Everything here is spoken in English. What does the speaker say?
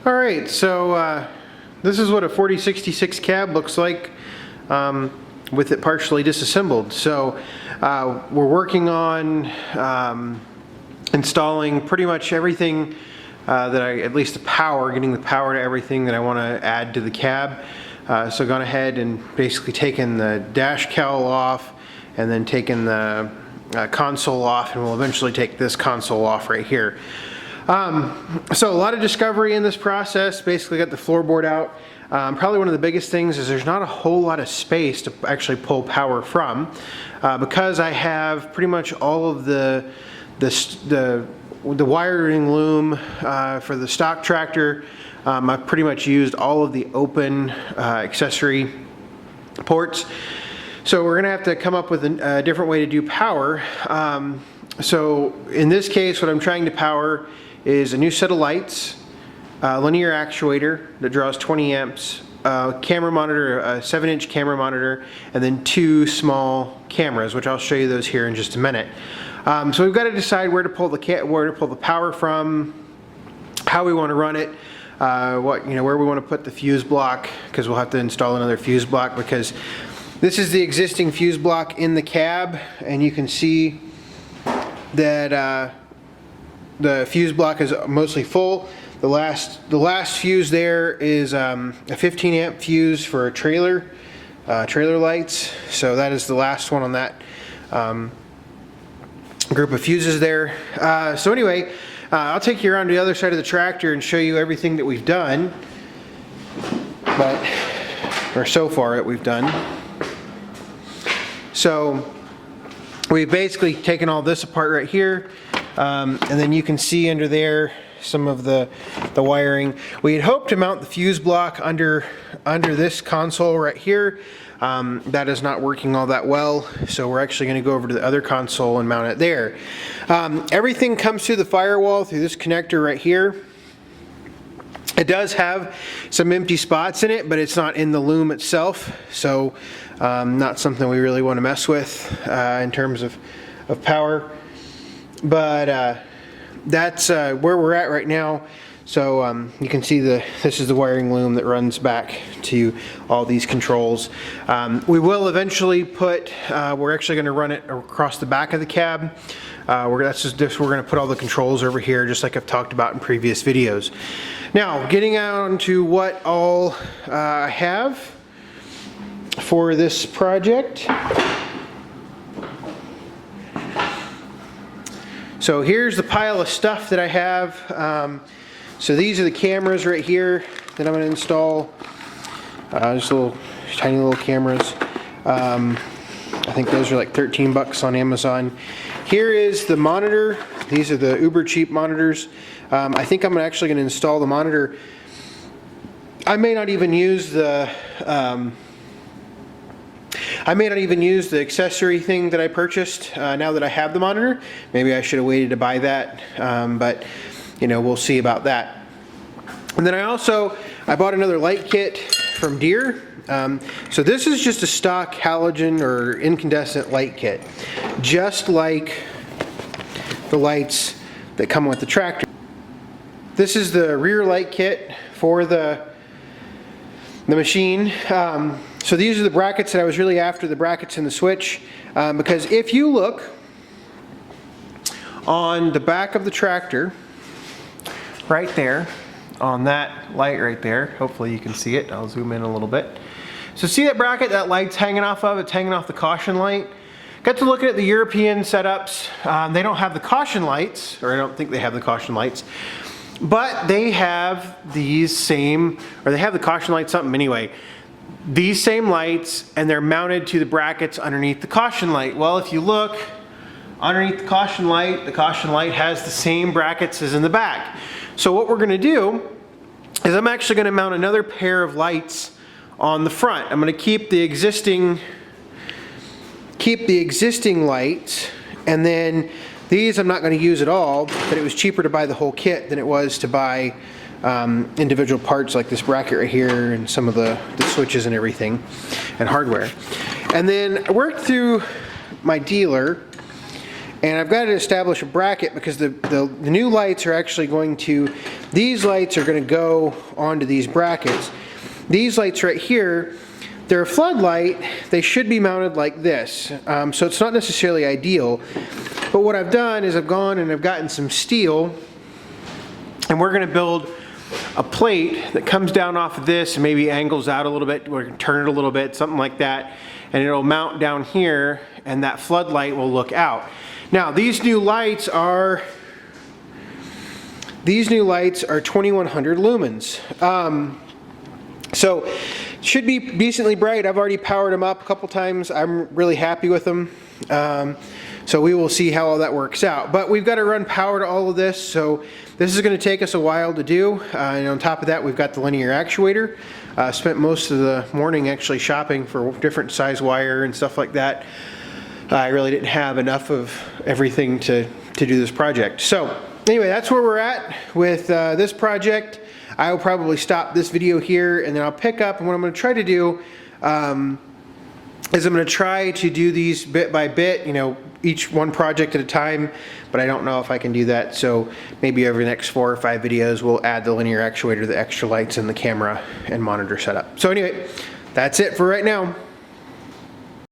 Alright, so this is what a 4066 cab looks like with it partially disassembled. So we're working on installing pretty much everything at least the power, getting the power to everything that I want to add to the cab. So gone ahead and basically taken the dash cowl off and then taken the console off, and we'll eventually take this console off right here. So a lot of discovery in this process. Basically got the floorboard out. Probably one of the biggest things is there's not a whole lot of space to actually pull power from, because I have pretty much all of the wiring loom for the stock tractor. I've pretty much used all of the open accessory ports. So we're gonna have to come up with a different way to do power. So in this case, what I'm trying to power is a new set of lights, linear actuator that draws 20 amps, camera monitor, a 7-inch camera monitor, and then 2 small cameras, which I'll show you those here in just a minute. So we've got to decide where to pull the power from, how we want to run it, where we want to put the fuse block, because we'll have to install another fuse block, because this is the existing fuse block in the cab, and you can see that the fuse block is mostly full. The last fuse there is a 15 amp fuse for a trailer lights. So that is the last one on that group of fuses there. So anyway, I'll take you around to the other side of the tractor and show you everything that we've done, or so far that we've done. So we've basically taken all this apart right here, and then you can see under there some of the wiring. We had hoped to mount the fuse block under this console right here. That is not working all that well, so we're actually going to go over to the other console and mount it there. Everything comes through the firewall through this connector right here. It does have some empty spots in it, but it's not in the loom itself, so not something we really want to mess with in terms of power. But that's where we're at right now. So you can see this is the wiring loom that runs back to all these controls. We will eventually we're actually going to run it across the back of the cab. We're going to put all the controls over here, just like I've talked about in previous videos. Now, getting on to what all I have for this project. So here's the pile of stuff that I have. So these are the cameras right here that I'm going to install. Just tiny little cameras. I think those are like 13 bucks on Amazon. Here is the monitor. These are the uber cheap monitors. I think I'm actually going to install the monitor. I may not even use the accessory thing that I purchased now that I have the monitor. Maybe I should have waited to buy that, but you know, we'll see about that. And then I bought another light kit from Deere. So this is just a stock halogen or incandescent light kit, just like the lights that come with the tractor. This is the rear light kit for the machine. So these are the brackets that I was really after, the brackets in the switch, because if you look on the back of the tractor, right there, on that light right there, hopefully you can see it, I'll zoom in a little bit. So see that bracket that light's hanging off of? It's hanging off the caution light. Got to look at the European setups. They don't have the caution lights, or I don't think they have the caution lights, but they have these same, or they have the caution light something anyway. These same lights, and they're mounted to the brackets underneath the caution light. Well, if you look underneath the caution light has the same brackets as in the back. So what we're going to do is I'm actually going to mount another pair of lights on the front. I'm going to keep the existing lights, and then these I'm not going to use at all, but it was cheaper to buy the whole kit than it was to buy individual parts like this bracket right here and some of the switches and everything and hardware. And then I worked through my dealer, And I've got to establish a bracket because the new lights are actually going to, these lights are going to go onto these brackets. These lights right here, they're a floodlight. They should be mounted like this. So it's not necessarily ideal. But what I've done is I've gone and I've gotten some steel, and we're going to build a plate that comes down off of this and maybe angles out a little bit, or turn it a little bit, something like that, and it'll mount down here, and that floodlight will look out. Now these new lights are 2100 lumens. So should be decently bright. I've already powered them up a couple times. I'm really happy with them. So we will see how all that works out. But we've got to run power to all of this, so this is going to take us a while to do. And on top of that, we've got the linear actuator. Spent most of the morning actually shopping for different size wire and stuff like that. I really didn't have enough of everything to do this project. So anyway, that's where we're at with this project. I will probably stop this video here, and then I'll pick up, and what I'm going to try to do is I'm going to try to do these bit by bit, you know, each one project at a time, but I don't know if I can do that. So maybe over the next 4 or 5 videos, we'll add the linear actuator, the extra lights, and the camera and monitor setup. So anyway, that's it for right now.